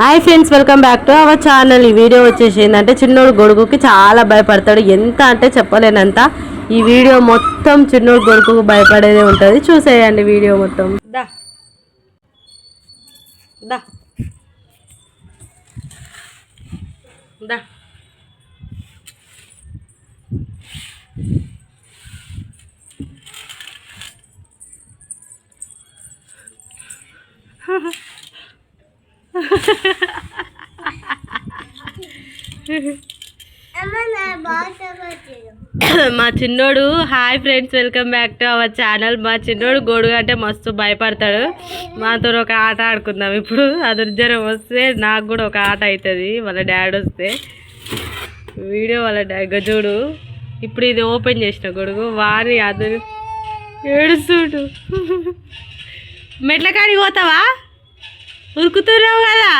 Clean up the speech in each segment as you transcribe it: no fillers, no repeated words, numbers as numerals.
Hi friends, welcome back to our channel. ఈ video వచ్చేసి ఏంటంటే చిన్నోడు గొడుగుకి చాలా భయపడతాడు. ఎంత అంటే చెప్పలేనంత. ఈ వీడియో మొత్తం చిన్నోడు గొడుగుకు భయపడేదే ఉంటుంది. చూసేయండి వీడియో మొత్తం. దా దా దా మా చిన్నోడు hi friends, welcome back to our channel. మా చిన్నోడు గొడుగు అంటే మస్తు భయపడతాడు. మాతో ఒక ఆట ఆడుకుందాం ఇప్పుడు. అది జ్వరం వస్తే నాకు కూడా ఒక ఆట అవుతుంది. వాళ్ళ డాడీ వస్తే వీడియో వాళ్ళ డాడీ చూడు. ఇప్పుడు ఇది ఓపెన్ చేసిన గొడుగు వారి అది ఏడుస్తుడు. మెట్ల కాడికి పోతావా? ఉరుకుతున్నావు కదా.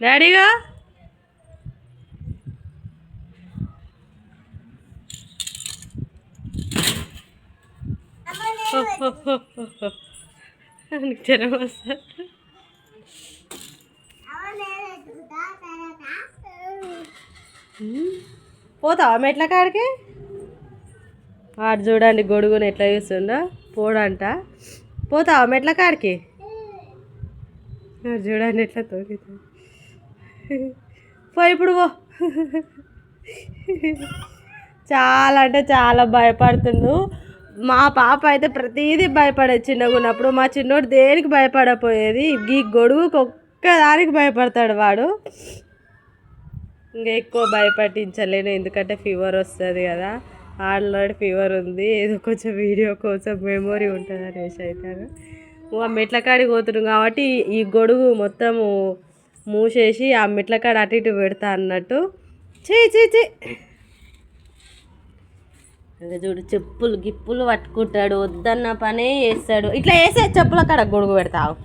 డాడీగా జ్వరం వస్తా. పోతావా మెట్ల కాడికి? వాడు చూడండి గొడుగుని ఎట్లా చూస్తుండో. పోడంట. పోతావా మెట్ల కాడికి? చూడండి ఎట్లా తోగుతుంది. పో ఇప్పుడు పో. చాలా అంటే చాలా భయపడుతుండు. మా పాప అయితే ప్రతిదీ భయపడేది చిన్నగా ఉన్నప్పుడు. మా చిన్నోడు దేనికి భయపడపోయేది. ఈ గొడుగుకి ఒక్కదానికి భయపడతాడు వాడు. ఇంకా ఎక్కువ భయపట్టించలేను, ఎందుకంటే ఫీవర్ వస్తుంది కదా. ఆల్రెడీ ఫీవర్ ఉంది. ఏదో కొంచెం వీడియో కోసం మెమొరీ ఉంటుంది అనేసి అవుతాను. ఆ మెట్ల కాడికి పోతున్నాం కాబట్టి ఈ గొడుగు మొత్తము మూసేసి ఆ మెట్ల కాడ అటు ఇటు పెడతా అన్నట్టు. చీ ఇంకా చూడు, చెప్పులు గిప్పులు పట్టుకుంటాడు. వద్దన్న పనే వేస్తాడు. ఇట్లా వేసే చెప్పుల కాడ గొడుగు పెడతావు.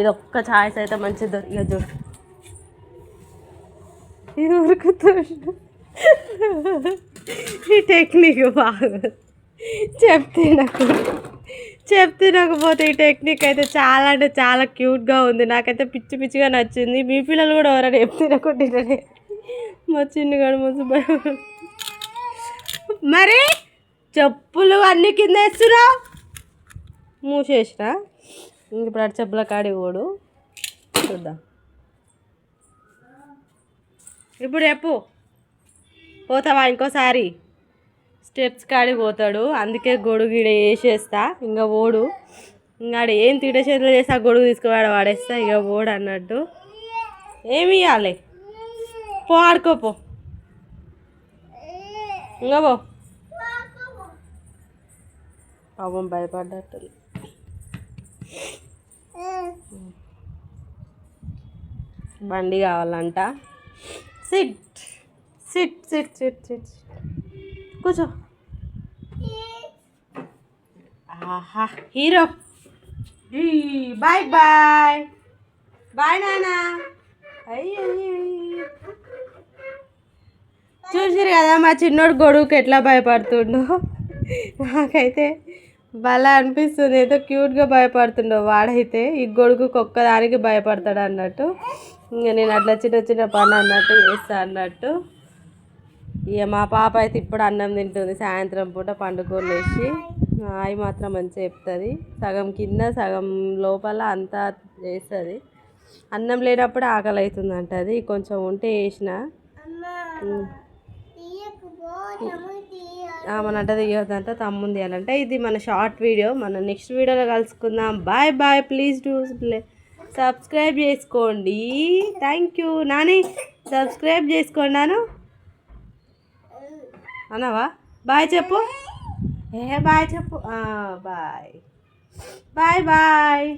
ఇది ఒక్క ఛాయిస్ అయితే మంచిది. ఇక చూడు ఉరుకుతాడు. ఈ టెక్నిక్ బాగా చెప్తినకపోతే ఈ టెక్నిక్ అయితే చాలా అంటే చాలా క్యూట్గా ఉంది. నాకైతే పిచ్చి పిచ్చిగా నచ్చింది. మీ పిల్లలు కూడా ఎవరైనా చెప్తినకుంటే మా చిన్నగాడు మంచి భయం. మరి చెప్పులు అన్ని కింద వేస్తున్నావు. మూసేసిన. ఇంక ఇప్పుడు అటు చెప్పుల కాడి పోడు. చూద్దాం ఇప్పుడు చెప్పు. పోతావా ఇంకోసారి? స్టెప్స్ కాడికి పోతాడు. అందుకే గొడుగు ఈడ వేసేస్తా. ఇంకా ఓడు. ఇంకా ఆడ ఏం తిడ చేతులు చేస్తా గొడుగు తీసుకువాడు వాడేస్తా. ఇక ఓడు అన్నట్టు. ఏమి ఇవ్వాలి? పో ఆడుకోపో. ఇంకా పో. పాపం భయపడ్డట్టు. బండి కావాలంట. SIT SIT SIT SIT SIT కూర్చో. ఆహా హీరో. బాయ్ బాయ్ బాయ్ నానా. అయ్యో చూసిరు కదా మా చిన్నోడు గొడుగుకి ఎట్లా భయపడుతుండో. నాకైతే భలే అనిపిస్తుంది. ఏదో క్యూట్గా భయపడుతుండో వాడైతే. ఈ గొడుగుకి ఒక్కదానికి భయపడతాడు అన్నట్టు. ఇంకా నేను అట్లా చిన్న చిన్న పని అన్నట్టు చేస్తా అన్నట్టు. ఇక మా పాప అయితే ఇప్పుడు అన్నం తింటుంది. సాయంత్రం పూట పండుకొని లేచి అవి మాత్రం మంచిగా చెప్తుంది. సగం కింద సగం లోపల అంతా చేస్తుంది. అన్నం లేనప్పుడు ఆకలి అవుతుంది అంటది. కొంచెం ఉంటే వేసిన మనంటది ఇవ్వదంట. తమ్ముంది తీయాలంటే. ఇది మన షార్ట్ వీడియో. మన నెక్స్ట్ వీడియోలో కలుసుకుందాం. Bye bye. Please do subscribe చేసుకోండి. Thank you Nani. సబ్స్క్రైబ్ చేసుకోండి నాను అన్నావా? బాయ్ చెప్పు. బాయ్ చెప్పు. Bye bye bye.